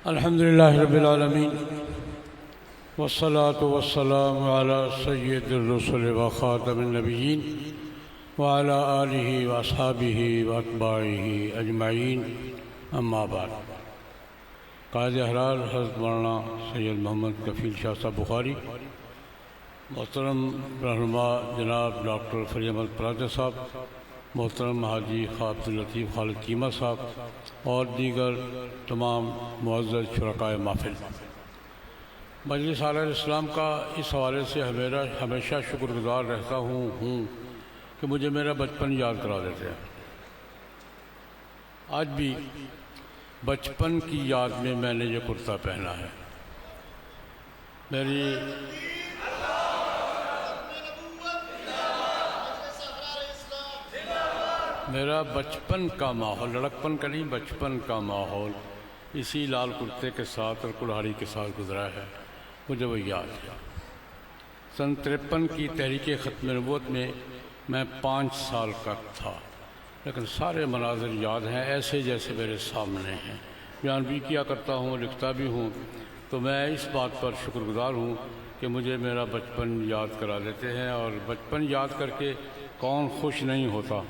الحمد لله رب العالمين والصلاة والسلام على سيد الرسل وخاتم النبيين وعلى آله وأصحابه وأتباعه أجمعين أما بعد. قائد احرار حضرت مولانا سید محمد کفیل شاہ صاحب بخاری، محترم رہنما جناب ڈاکٹر فری احمد پراتے صاحب، محترم حاجی خواجہ عبداللطیف خالد چیمہ صاحب اور دیگر تمام معزز شرکائے محفل، مجلس اعلیٰ اسلام کا اس حوالے سے ہمیشہ شکر گزار رہتا ہوں کہ مجھے میرا بچپن یاد کرا دیتے ہیں. آج بھی بچپن کی یاد میں میں نے یہ کرتا پہنا ہے. میرا بچپن کا ماحول، لڑکپن کا نہیں، بچپن کا ماحول اسی لال کرتے کے ساتھ اور کلہاڑی کے ساتھ گزرا ہے. مجھے وہ یاد ہے. سن 53 کی تحریک ختم نبوت میں 5 سال کا تھا، لیکن سارے مناظر یاد ہیں ایسے جیسے میرے سامنے ہیں. بیان بھی کیا کرتا ہوں، لکھتا بھی ہوں. تو میں اس بات پر شکر گزار ہوں کہ مجھے میرا بچپن یاد کرا دیتے ہیں. اور بچپن یاد کر کے کون خوش نہیں ہوتا؟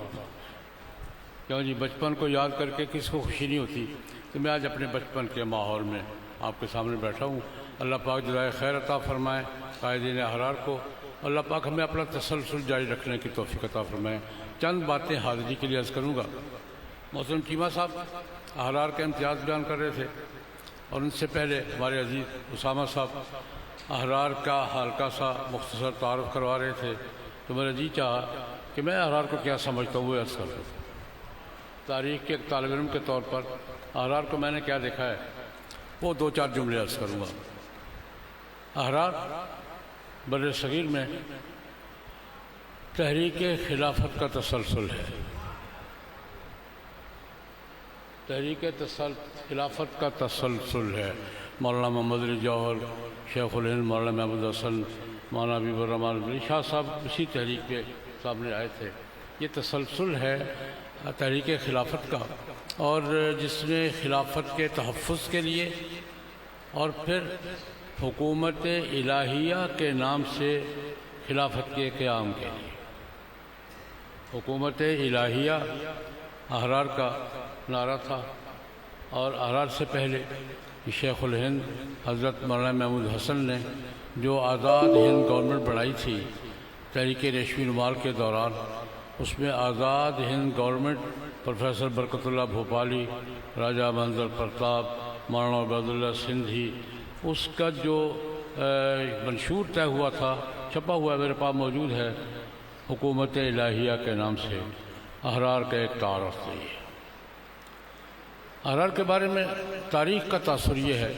کیوں جی، بچپن کو یاد کر کے کس کو خوشی نہیں ہوتی؟ تو میں آج اپنے بچپن کے ماحول میں آپ کے سامنے بیٹھا ہوں. اللہ پاک جزائے خیر عطا فرمائے قائدین احرار کو. اللہ پاک ہمیں اپنا تسلسل جاری رکھنے کی توفیق عطا فرمائے. چند باتیں حاضری کے لیے عرض کروں گا. محترم چیمہ صاحب احرار کا امتیاز بیان کر رہے تھے، اور ان سے پہلے ہمارے عزیز اسامہ صاحب احرار کا ہلکا سا مختصر تعارف کروا رہے تھے. تو میرا جی چاہا کہ میں احرار کو کیا سمجھتا ہوں وہ عرض کر دوں. تاریخ کے ایک طالب علم کے طور پر احرار کو میں نے کیا دیکھا ہے وہ 2-4 جملے عرض کروں گا. احرار بر صغیر میں تحریک خلافت کا تسلسل ہے. تحریک خلافت کا تسلسل ہے. مولانا محمد علی جوہر، شیخ الہند مولانا محمود حسن، مولانا حبیب الرحمن علی شاہ صاحب اسی تحریک کے سامنے آئے تھے. یہ تسلسل ہے تحریک خلافت کا، اور جس نے خلافت کے تحفظ کے لیے اور پھر حکومت الہیہ کے نام سے خلافت کے قیام کے لیے، حکومت الہیہ احرار کا نعرہ تھا. اور احرار سے پہلے شیخ الہند حضرت مولانا محمود حسن نے جو آزاد ہند گورنمنٹ بنائی تھی تحریک ریشمی رومال کے دوران، اس میں آزاد ہند گورنمنٹ پروفیسر برکت اللہ بھوپالی، راجہ مہندر پرتاپ، مولانا عبید اللہ سندھی، اس کا جو منشور طے ہوا تھا، چھپا ہوا میرے پاس موجود ہے، حکومت الہیہ کے نام سے احرار کا ایک تعارف تھی. احرار کے بارے میں تاریخ کا تاثر یہ ہے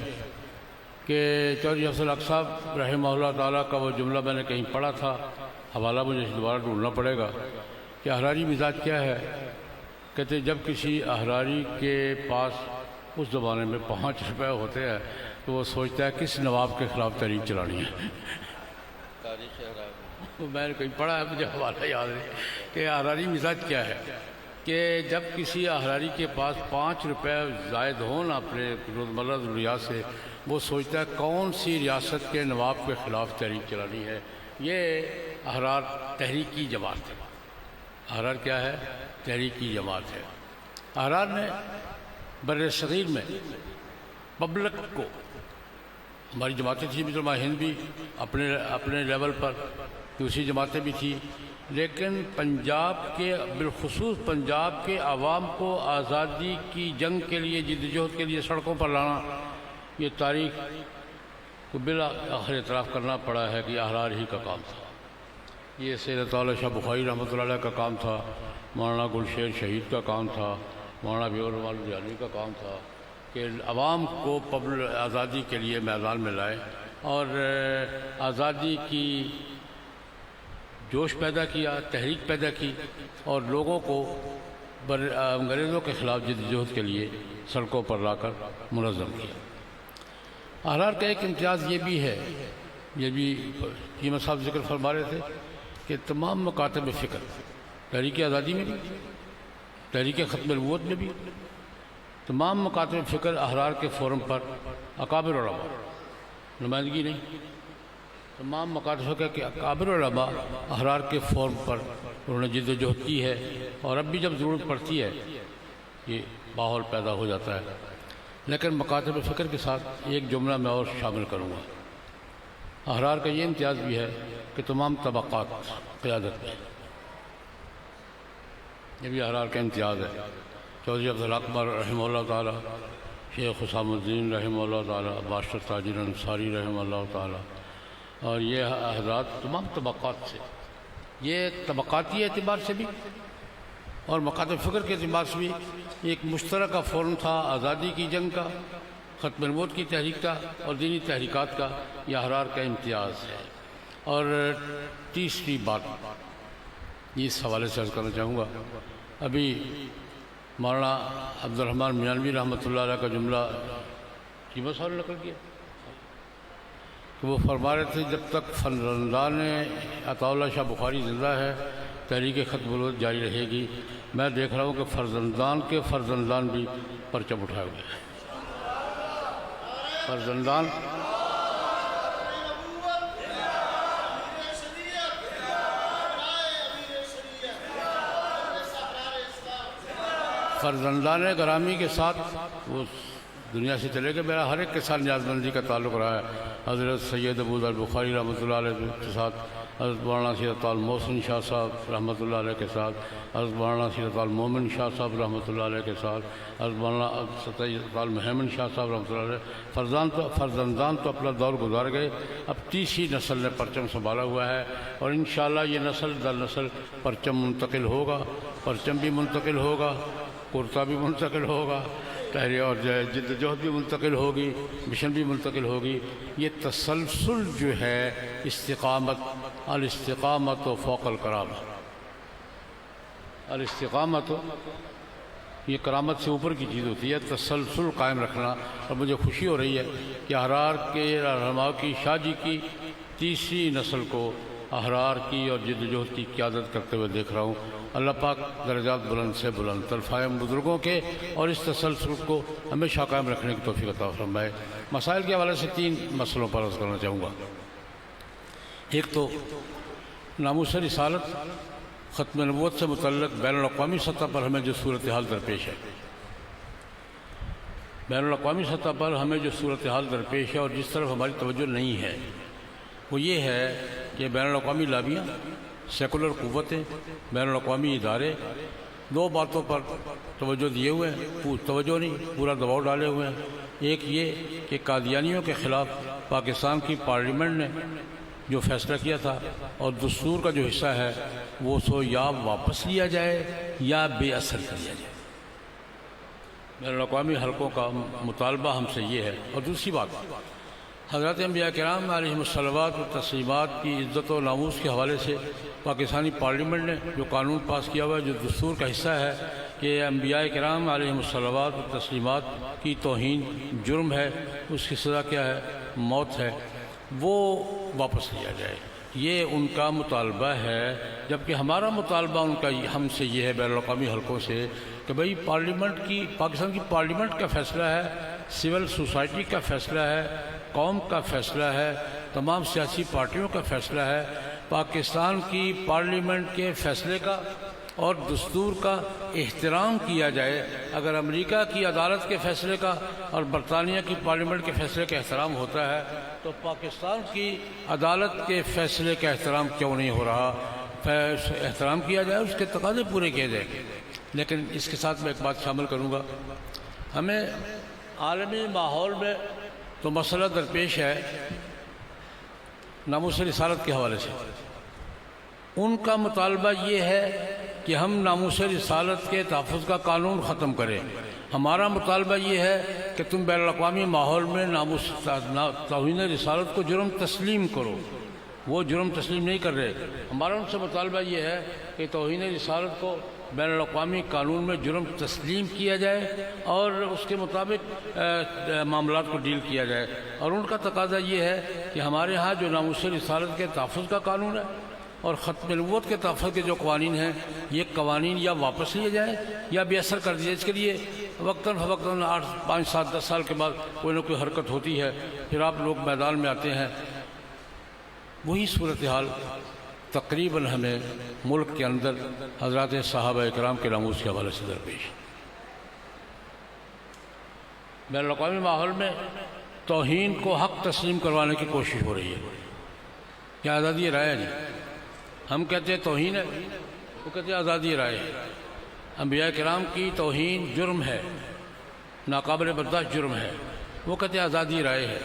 کہ چودھری افضل حق صاحب رحمہ اللہ تعالیٰ کا وہ جملہ میں نے کہیں پڑھا تھا، حوالہ مجھے دوبارہ ڈھونڈنا پڑے گا، کہ احراری مزاج کیا ہے. کہتے جب کسی احراری کے پاس اس زمانے میں 5 روپے ہوتے ہیں تو وہ سوچتا ہے کس نواب کے خلاف تحریک چلانی ہے. میں نے کہیں پڑھا ہے، مجھے حوالہ یاد ہے کہ احراری مزاج کیا ہے، کہ جب کسی احراری کے پاس 5 روپے زائد ہوں نا اپنے روزمرہ ضروریات سے، وہ سوچتا ہے کون سی ریاست کے نواب کے خلاف تحریک چلانی ہے. یہ احرار تحریکی جماعت ہے. احرار کیا ہے؟ تحریکی جماعت ہے. احرار نے بر صغیر میں پبلک کو، ہماری جماعتیں تھیں مثل ہند بھی اپنے لیول پر، دوسری جماعتیں بھی تھیں، لیکن پنجاب کے بالخصوص پنجاب کے عوام کو آزادی کی جنگ کے لیے، جدوجہد کے لیے سڑکوں پر لانا، یہ تاریخ کو بالآخر اعتراف کرنا پڑا ہے کہ احرار ہی کا کام تھا. یہ سید تعالیٰ شاہ بخاری رحمۃ اللہ علیہ کا کام تھا، مولانا گلشیر شہید کا کام تھا، مولانا حبیب الرحمن جانی کا کام تھا کہ عوام کو آزادی کے لیے میدان میں لائے اور آزادی کی جوش پیدا کیا، تحریک پیدا کی، اور لوگوں کو انگریزوں کے خلاف جدوجہد کے لیے سڑکوں پر لا کر منظم کیا. احرار کا ایک امتیاز یہ بھی ہے، یہ بھی چیمہ صاحب ذکر فرما رہے تھے، کہ تمام مکاتب فکر تحریک آزادی میں بھی، تحریک ختم نبوت میں بھی، تمام مکاتب فکر احرار کے فورم پر اکابر علماء، نمائندگی نہیں، تمام مکاتب فکر کے اکابر علماء احرار کے فورم پر انہوں نے جد و جہد کی ہے، اور اب بھی جب ضرورت پڑتی ہے یہ ماحول پیدا ہو جاتا ہے۔ لیکن مکاتب فکر کے ساتھ ایک جملہ میں اور شامل کروں گا۔ احرار کا یہ امتیاز بھی ہے کہ تمام طبقات قیادت میں، یہ بھی احرار کا امتیاز ہے۔ چودھری عبدالاکبر رحمہ اللہ تعالیٰ، شیخ حسام الدین رحمہ اللہ تعالیٰ، باشر تاجر انصاری رحمہ اللہ تعالیٰ، اور یہ حضرات تمام طبقات سے، یہ طبقاتی اعتبار سے بھی اور مکاتب فکر کے اعتبار سے بھی ایک مشترکہ فورم تھا آزادی کی جنگ کا، ختم نبوت کی تحریک کا اور دینی تحریکات کا۔ یہ احرار کا امتیاز ہے۔ اور تیسری بات اس حوالے سے عرض کرنا چاہوں گا، ابھی مولانا عبدالرحمن میانوی رحمۃ اللہ علیہ کا جملہ کی مسئلہ نقل کیا کہ وہ فرما رہے تھے جب تک فرزندان عطا اللہ شاہ بخاری زندہ ہے تحریک ختم نبوت جاری رہے گی۔ میں دیکھ رہا ہوں کہ فرزندان کے فرزندان بھی پرچم اٹھائے ہوئے ہیں۔ فرزندان گرامی کے ساتھ وہ دنیا سے چلے گئے۔ میرا ہر ایک کے ساتھ نیاز مندی کا تعلق رہا ہے۔ حضرت سید ابوذر بخاری رحمۃ اللہ علیہ کے ساتھ، حضرت مولانا سیرت المحسن شاہ صاحب رحمۃ اللہ علیہ کے ساتھ، حضرت مولانا سیرت المومن شاہ صاحب رحمۃ اللہ علیہ کے ساتھ، حضرت مولانا سیرت المحمن شاہ صاحب رحمۃ اللہ علیہ۔ فرزندان تو اپنا دور گزار گئے، اب تیسری نسل نے پرچم سنبھالا ہوا ہے، اور انشاءاللہ یہ نسل در نسل پرچم منتقل ہوگا، پرچم بھی منتقل ہوگا، کرتا بھی منتقل ہوگا، تحریر اور جد و جہد بھی منتقل ہوگی، مشن بھی منتقل ہوگی۔ یہ تسلسل جو ہے استقامت، الاستقامت فوق الکرامہ، الاستقامت یہ کرامت سے اوپر کی چیز ہوتی ہے، تسلسل قائم رکھنا۔ اور مجھے خوشی ہو رہی ہے کہ احرار کے رہنما کی شاہ جی کی تیسری نسل کو احرار کی اور جد و جہد کی قیادت کرتے ہوئے دیکھ رہا ہوں۔ اللہ پاک درجات بلند سے بلند طرفائے بزرگوں کے اور اس تسلسل کو ہمیشہ قائم رکھنے کی توفیق عطا فرمائے۔ مسائل کے حوالے سے 3 مسئلوں پر عرض کرنا چاہوں گا۔ ایک تو ناموس رسالت، ختم نبوت سے متعلق بین الاقوامی سطح پر ہمیں جو صورتحال درپیش ہے، بین الاقوامی سطح پر ہمیں جو صورتحال درپیش ہے اور جس طرف ہماری توجہ نہیں ہے وہ یہ ہے کہ بین الاقوامی لابیاں، سیکولر قوتیں، بین الاقوامی ادارے 2 باتوں پر توجہ دیے ہوئے ہیں، توجہ نہیں پورا دباؤ ڈالے ہوئے ہیں۔ ایک یہ کہ قادیانیوں کے خلاف پاکستان کی پارلیمنٹ نے جو فیصلہ کیا تھا اور دستور کا جو حصہ ہے وہ سو یا واپس لیا جائے یا بے اثر کر دیا جائے۔ بین الاقوامی حلقوں کا مطالبہ ہم سے یہ ہے۔ اور دوسری بات، حضرات انبیاء کرام علیہم الصلوات و تسلیمات کی عزت و ناموس کے حوالے سے پاکستانی پارلیمنٹ نے جو قانون پاس کیا ہوا ہے، جو دستور کا حصہ ہے کہ انبیاء کرام علیہم الصلوات و تسلیمات کی توہین جرم ہے، اس کی سزا کیا ہے؟ موت ہے، وہ واپس لیا جائے۔ یہ ان کا مطالبہ ہے، جبکہ ہمارا مطالبہ ہم سے یہ ہے بین الاقوامی حلقوں سے کہ بھئی پاکستان کی پارلیمنٹ کا فیصلہ ہے، سول سوسائٹی کا فیصلہ ہے، قوم کا فیصلہ ہے، تمام سیاسی پارٹیوں کا فیصلہ ہے۔ پاکستان کی پارلیمنٹ کے فیصلے کا اور دستور کا احترام کیا جائے۔ اگر امریکہ کی عدالت کے فیصلے کا اور برطانیہ کی پارلیمنٹ کے فیصلے کا احترام ہوتا ہے تو پاکستان کی عدالت کے فیصلے کا احترام کیوں نہیں ہو رہا؟ احترام کیا جائے، اس کے تقاضے پورے کیے جائیں۔ لیکن اس کے ساتھ میں ایک بات شامل کروں گا، ہمیں عالمی ماحول میں تو مسئلہ درپیش ہے ناموس رسالت کے حوالے سے۔ ان کا مطالبہ یہ ہے کہ ہم ناموس رسالت کے تحفظ کا قانون ختم کریں۔ ہمارا مطالبہ یہ ہے کہ تم بین الاقوامی ماحول میں توہین رسالت کو جرم تسلیم کرو۔ وہ جرم تسلیم نہیں کر رہے۔ ہمارا ان سے مطالبہ یہ ہے کہ توہین رسالت کو بین الاقوامی قانون میں جرم تسلیم کیا جائے اور اس کے مطابق معاملات کو ڈیل کیا جائے۔ اور ان کا تقاضا یہ ہے کہ ہمارے ہاں جو ناموس رسالت کے تحفظ کا قانون ہے اور ختم نبوت کے تحفظ کے جو قوانین ہیں، یہ قوانین یا واپس لیے جائیں یا بے اثر کر دیے۔ اس کے لیے وقتاً فوقتاً 8 5 7 10 سال کے بعد کوئی نہ کوئی حرکت ہوتی ہے، پھر آپ لوگ میدان میں آتے ہیں۔ وہی صورتحال تقریباً ہمیں ملک کے اندر حضرات صحابہ اکرام کے ناموس کے حوالے سے درپیش۔ بین الاقوامی ماحول میں توہین کو حق تسلیم کروانے کی کوشش ہو رہی ہے کہ آزادی رائے ہے نہیں، ہم کہتے ہیں توہین ہے، وہ کہتے ہیں آزادی رائے ہے۔ انبیاء کرام کی توہین جرم ہے، ناقابل برداشت جرم ہے، وہ کہتے ہیں آزادی رائے ہے۔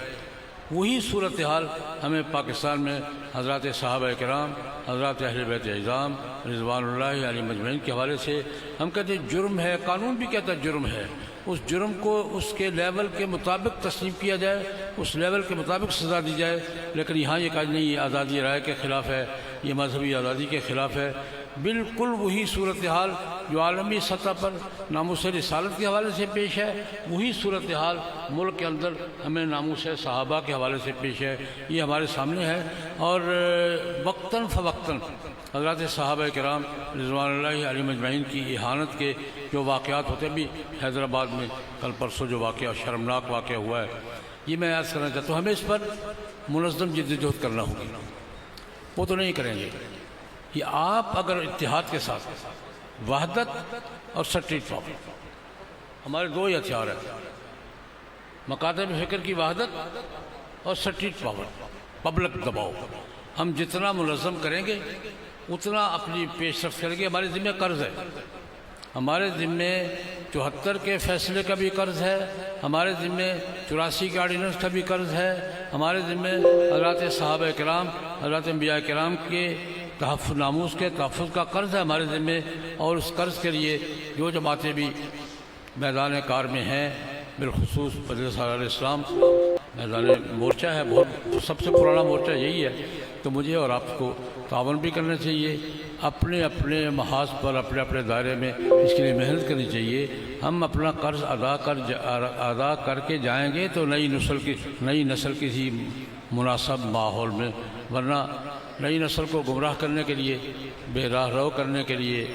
وہی صورتحال ہمیں پاکستان میں حضرات صحابہ کرام، حضرات اہل بیت اعظام رضوان اللہ علیہ مجمعین کے حوالے سے ہم کہتے ہیں جرم ہے، قانون بھی کہتا ہے جرم ہے۔ اس جرم کو اس کے لیول کے مطابق تسلیم کیا جائے، اس لیول کے مطابق سزا دی جائے، لیکن یہاں یہ کہا نہیں یہ آزادی رائے کے خلاف ہے، یہ مذہبی آزادی کے خلاف ہے۔ بالکل وہی صورتحال جو عالمی سطح پر ناموس رسالت کے حوالے سے پیش ہے، وہی صورتحال ملک کے اندر ہمیں ناموس صحابہ کے حوالے سے پیش ہے۔ یہ ہمارے سامنے ہے، اور وقتاً فوقتاً حضرات صحابہ کرام رضوان اللہ علیہ مجمعین کی اہانت کے جو واقعات ہوتے ہیں، بھی حیدرآباد میں کل پرسوں جو واقعہ شرمناک واقعہ ہوا ہے، یہ میں عرض کرنا چاہتا ہوں۔ ہمیں اس پر منظم جدوجہد کرنا ہوگی، وہ تو نہیں کریں گے۔ یہ آپ اگر اتحاد کے ساتھ وحدت اور سٹریٹ پاور، ہمارے دو ہی ہتھیار ہیں، مکاتب فکر کی وحدت اور سٹریٹ پاور، پبلک دباؤ، ہم جتنا منظم کریں گے اتنا اپنی پیش رفت کریں گے۔ ہمارے ذمہ قرض ہے، ہمارے ذمہ 74 کے فیصلے کا بھی قرض ہے، ہمارے ذمہ 84 کے آرڈیننس کا بھی قرض ہے، ہمارے ذمہ حضرات صحابہ کرام، حضرات انبیاء کرام کے تحفظ ناموس کے تحفظ کا قرض ہے ہمارے ذمہ، اور اس قرض کے لیے جو جماعتیں بھی میدان کار میں ہیں، بالخصوص مجلس علیہ السلام میدان مورچہ ہے، بہت سب سے پرانا مورچہ یہی ہے، تو مجھے اور آپ کو تعاون بھی کرنا چاہیے، اپنے اپنے محاذ پر اپنے اپنے دائرے میں اس کے لیے محنت کرنی چاہیے۔ ہم اپنا قرض ادا کر کے جائیں گے تو نئی نسل کسی مناسب ماحول میں، ورنہ نئی نسل کو گمراہ کرنے کے لیے، بے راہ رو کرنے کے لیے،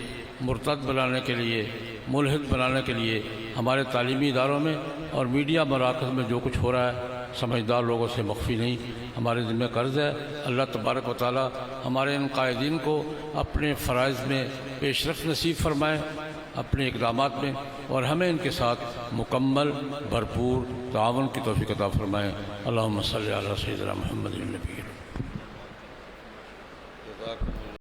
مرتد بنانے کے لیے، ملحد بنانے کے لیے ہمارے تعلیمی اداروں میں اور میڈیا مراکز میں جو کچھ ہو رہا ہے سمجھدار لوگوں سے مخفی نہیں، ہمارے ذمہ قرض ہے۔ اللہ تبارک و تعالی ہمارے ان قائدین کو اپنے فرائض میں پیش رفت نصیب فرمائے اپنے اقدامات میں، اور ہمیں ان کے ساتھ مکمل بھرپور تعاون کی توفیق عطا فرمائے۔ اللہم صلی علی سیدنا محمد النبی۔